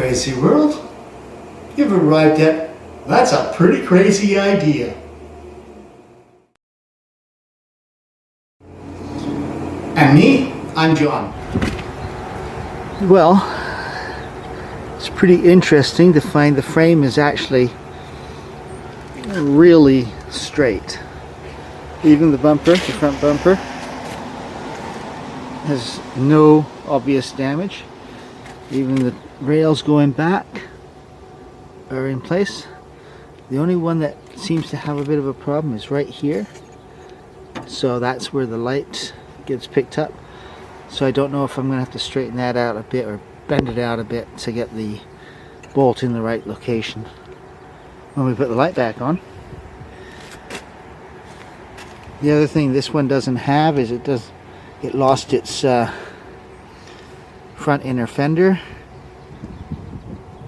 crazy world, you've arrived at that's a pretty crazy idea. And me, I'm John. Well, it's pretty interesting to find the frame is actually really straight. Even the bumper, the front bumper, has no obvious damage. Even the rails going back are in place. The only one that seems to have a bit of a problem is right here. So that's where the light gets picked up. So I don't know if I'm going to have to straighten that out a bit or bend it out a bit to get the bolt in the right location when we put the light back on. The other thing this one doesn't have is it lost its front inner fender,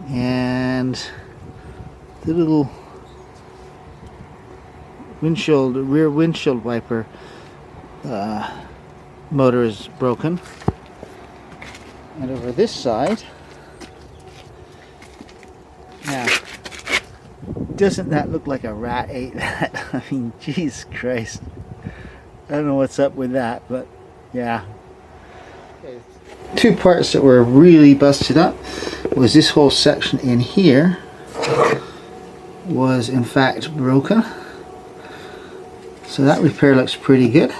and the little rear windshield wiper motor is broken. And over this side, now, doesn't that look like a rat ate that? I mean, Jesus Christ. I don't know what's up with that, but yeah. Two parts that were really busted up was this whole section in here was in fact broken. So that repair looks pretty good.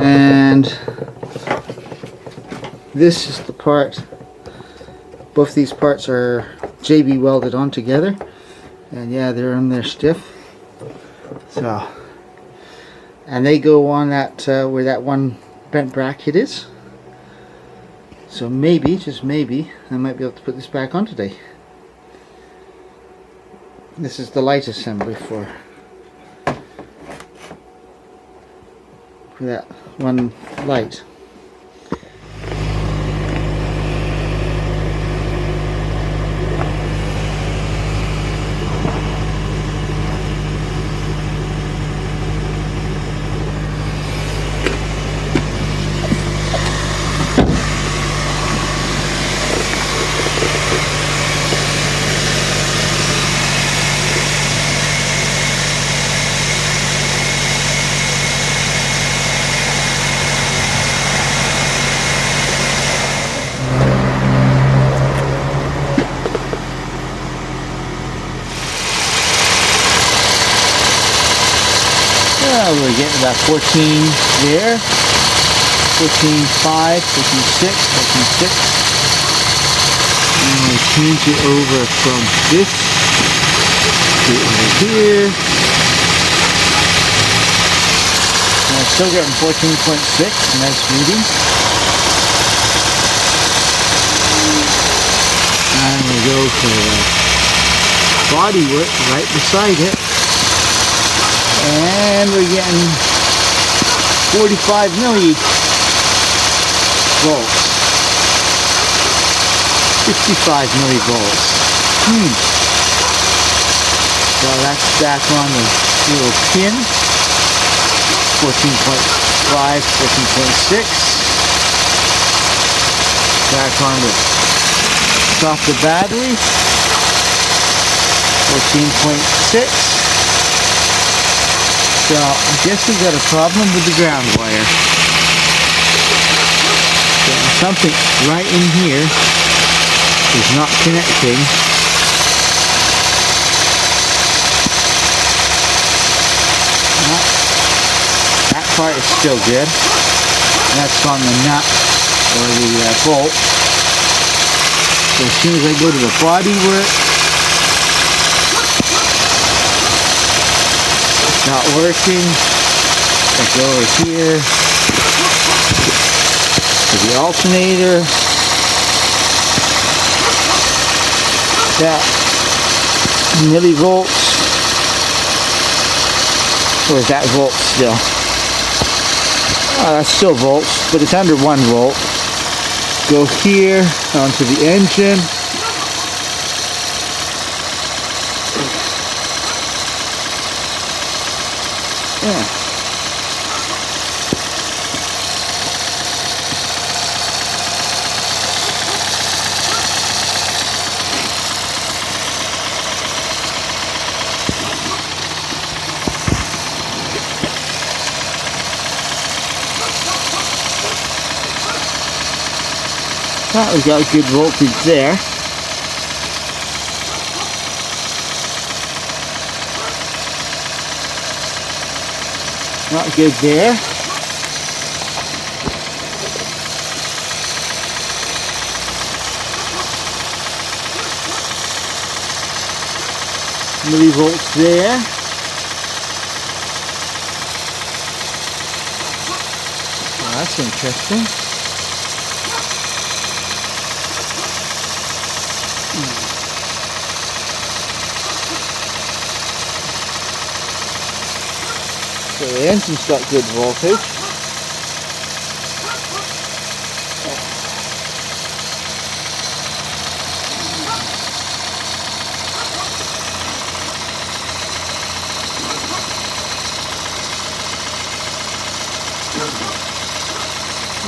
And this is the part, both these parts are JB welded on together, and yeah, they're in there stiff. So, and they go on that where that one bent bracket is. So maybe, just maybe, I might be able to put this back on today. This is the light assembly for that one light. We're getting about 14 there, 14.5, 14.6, 14.6. And we change it over from this to over here. And I'm still getting 14.6, nice reading. And we go for the bodywork right beside it. And we're getting 45 millivolts, 55 millivolts. So that's back on the little pin, 14.5, 14.6. Back on the top of the battery, 14.6. So I guess we've got a problem with the ground wire. So something right in here is not connecting. That part is still good. That's on the nut or the bolt. So as soon as I go to the body work, not working. I go over here to the alternator. That millivolts, or is that volts still? Oh, that's still volts, but it's under 1 volt. Go here onto the engine. Yeah. We got good voltage there. Not good there. Millivolts there. Oh, that's interesting. So the engine's got good voltage.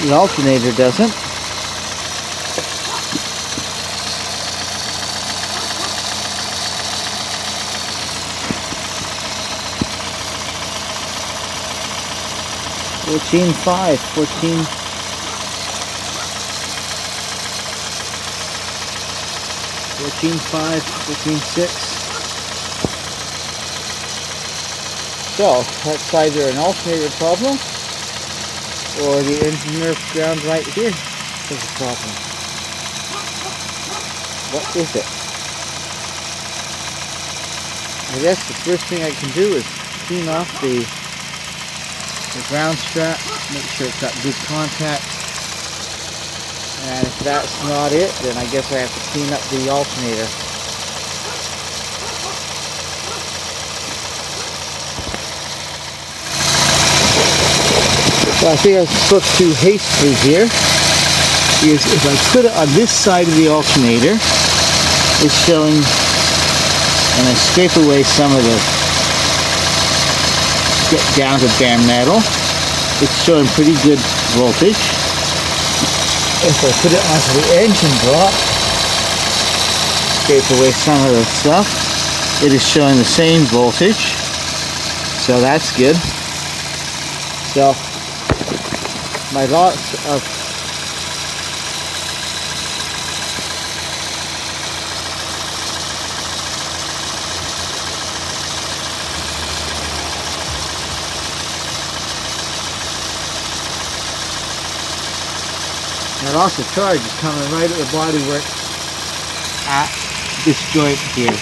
The alternator doesn't. Fourteen 5, 14. 14.5, 14.6. So that's either an alternator problem or the engine nerve ground right here is a problem. What is it? I guess the first thing I can do is clean off the ground strap, make sure it's got good contact. And if that's not it, then I guess I have to clean up the alternator. So I think I spoke too hastily here, because if I put it on this side of the alternator, it's showing, and I scrape away some of the, get down to bare metal, it's showing pretty good voltage. If I put it onto the engine block, scrape away some of the stuff, it is showing the same voltage, so that's good. So my lots of my loss of charge is coming right at the bodywork at this joint here.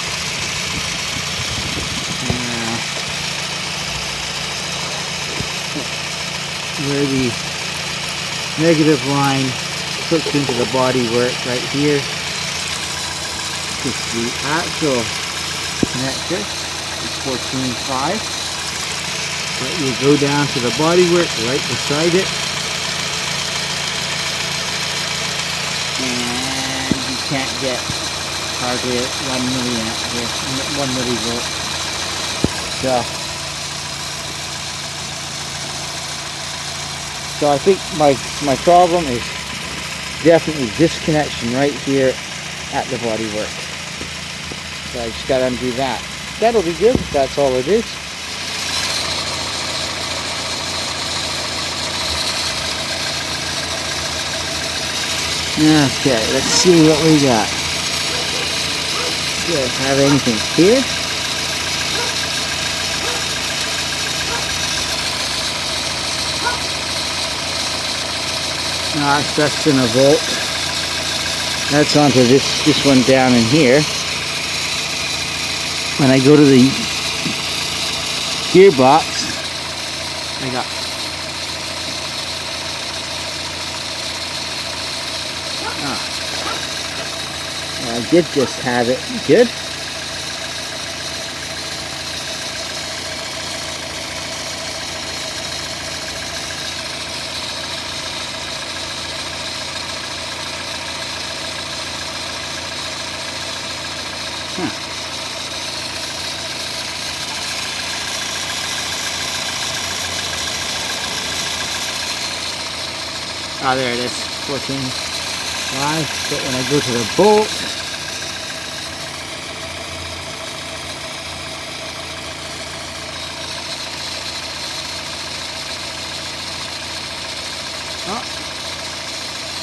Where the negative line hooks into the bodywork right here. This is the actual connector. It's 14.5. But you go down to the bodywork right beside it. And you can't get hardly 1 milliamp here, 1 millivolt. So I think my problem is definitely this connection right here at the bodywork. So I just got to undo that. That'll be good if that's all it is. Okay, let's see what we got. Do I have anything here? No, it's less than a volt. That's onto this one down in here. When I go to the gearbox, I got I did just have it. Good. Oh, there it is. 14.5. But when I go to the bolt,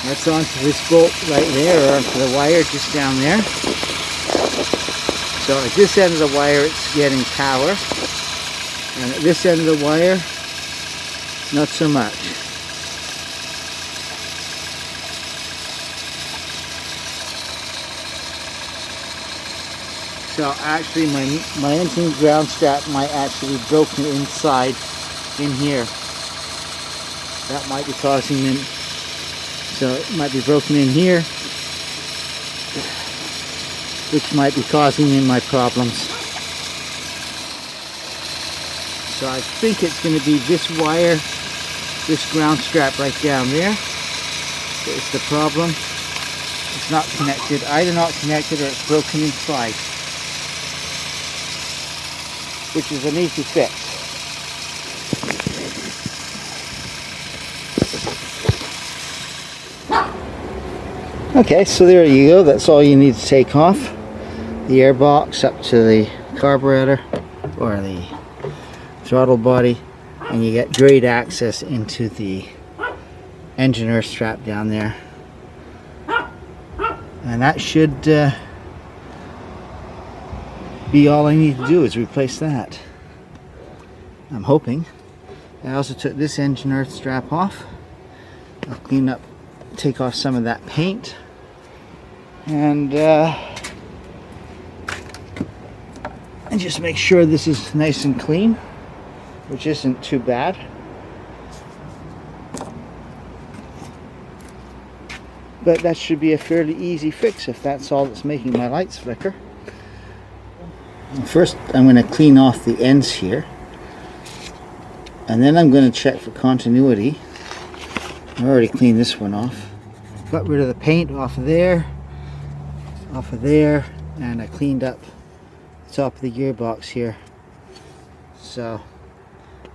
That's onto this bolt right there, or onto the wire just down there. So at this end of the wire it's getting power, and at this end of the wire not so much. So actually my engine ground strap might actually be broken inside in here. That might be causing them. So it might be broken in here, which might be causing me my problems. So I think it's going to be this wire, this ground strap right down there. It's the problem. It's not connected, either not connected or it's broken inside, which is an easy fix. Okay, so there you go. That's all you need to take off. The air box up to the carburetor or the throttle body, and you get great access into the engine earth strap down there. And that should be all I need to do is replace that. I'm hoping. I also took this engine earth strap off. I'll clean up, take off some of that paint, and just make sure this is nice and clean, which isn't too bad. But that should be a fairly easy fix if that's all that's making my lights flicker. First I'm going to clean off the ends here, and then I'm going to check for continuity. I've already cleaned this one off. Got rid of the paint off of there, and I cleaned up the top of the gearbox here. So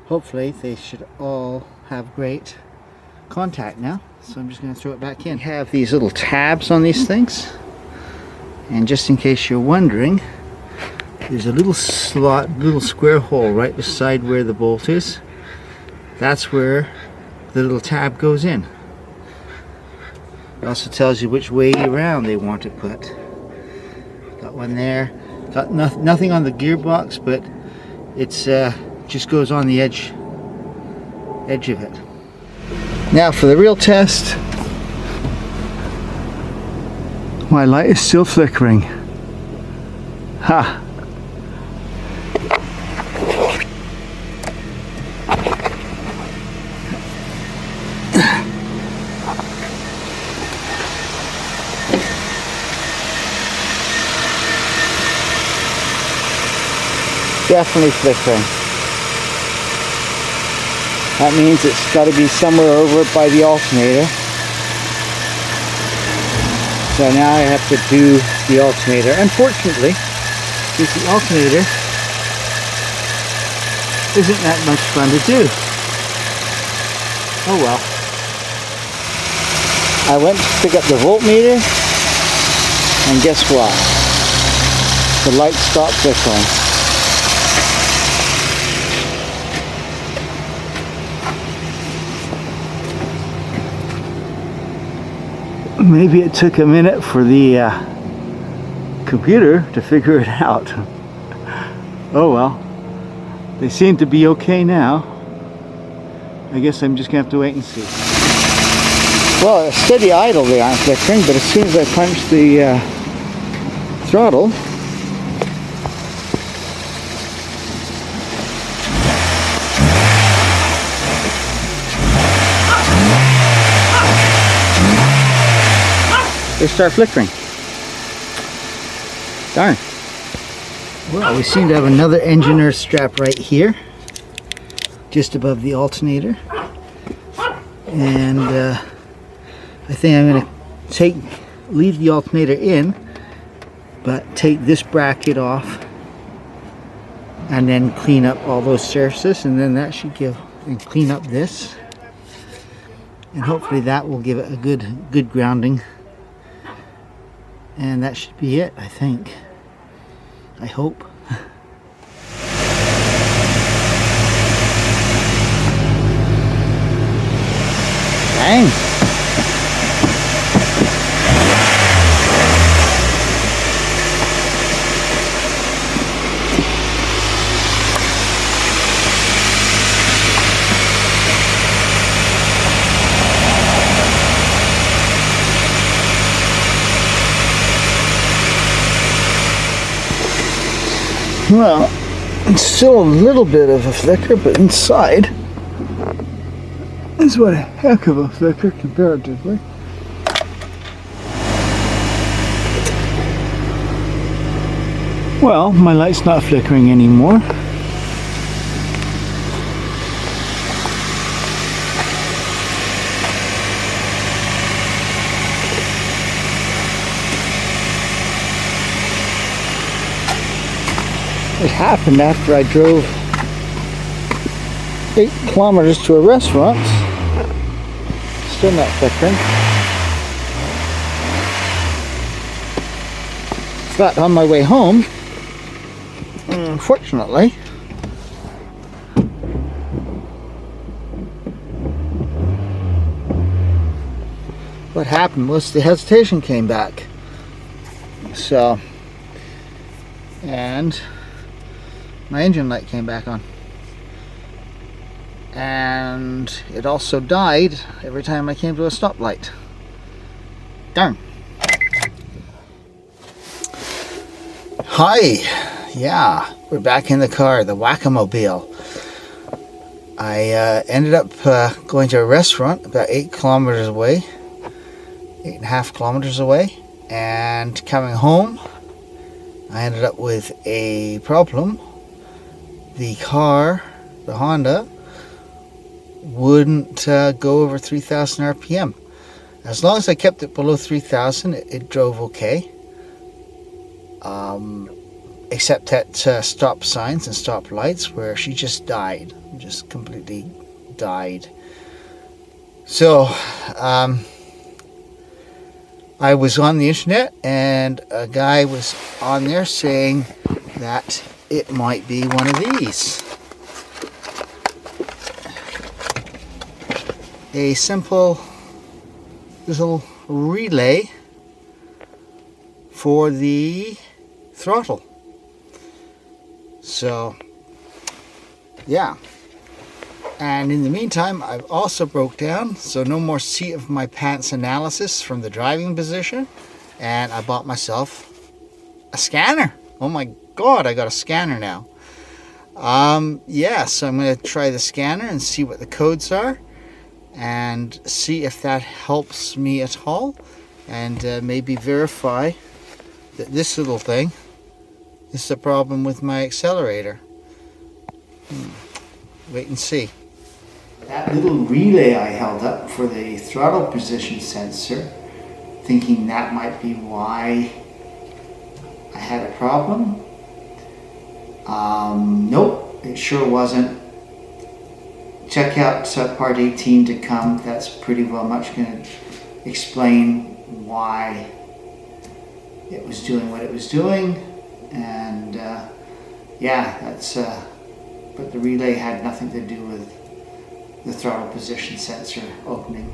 hopefully they should all have great contact now. So I'm just going to throw it back in. We have these little tabs on these things, and just in case you're wondering, there's a little slot, little square hole right beside where the bolt is. That's where the little tab goes in. It also tells you which way around they want it put. Got one there. Got nothing on the gearbox, but it's just goes on the edge of it. Now for the real test. My light is still flickering. Ha! Definitely flickering. That means it's got to be somewhere over by the alternator. So now I have to do the alternator. Unfortunately, since the alternator isn't that much fun to do. Oh well. I went to pick up the voltmeter, and guess what? The light stopped flickering. Maybe it took a minute for the computer to figure it out. Oh well. They seem to be okay now. I guess I'm just gonna have to wait and see. Well, steady idle they aren't flickering, but as soon as I punch the throttle, they start flickering. Darn. Well, we seem to have another engine earth strap right here, just above the alternator. And I think I'm going to leave the alternator in, but take this bracket off and then clean up all those surfaces, and then that should give, and clean up this, and hopefully that will give it a good grounding. And that should be it, I think. I hope. Dang. Well, it's still a little bit of a flicker, but inside is what a heck of a flicker comparatively. Well, my light's not flickering anymore. It happened after I drove 8 kilometers to a restaurant. Still not flickering. But on my way home, unfortunately, what happened was the hesitation came back. So, and my engine light came back on. And it also died every time I came to a stoplight. Darn. Hi. Yeah, we're back in the car, the Whack-A-Mobile. I ended up going to a restaurant about 8 kilometers away, 8.5 kilometers away, and coming home, I ended up with a problem. The car, the Honda, wouldn't go over 3,000 RPM. As long as I kept it below 3,000, it drove okay. Except at stop signs and stop lights, where she just died, just completely died. So I was on the internet, and a guy was on there saying that it might be one of these. A simple little relay for the throttle. So, yeah. And in the meantime, I've also broke down, so no more seat of my pants analysis from the driving position. And I bought myself a scanner. Oh my God, I got a scanner now. Yeah, so I'm going to try the scanner and see what the codes are, and see if that helps me at all, and maybe verify that this little thing is the problem with my accelerator. Wait and see. That little relay I held up for the throttle position sensor, thinking that might be why I had a problem. Nope, it sure wasn't. Check out part 18 to come. That's pretty well much going to explain why it was doing what it was doing. And yeah, that's but the relay had nothing to do with the throttle position sensor opening.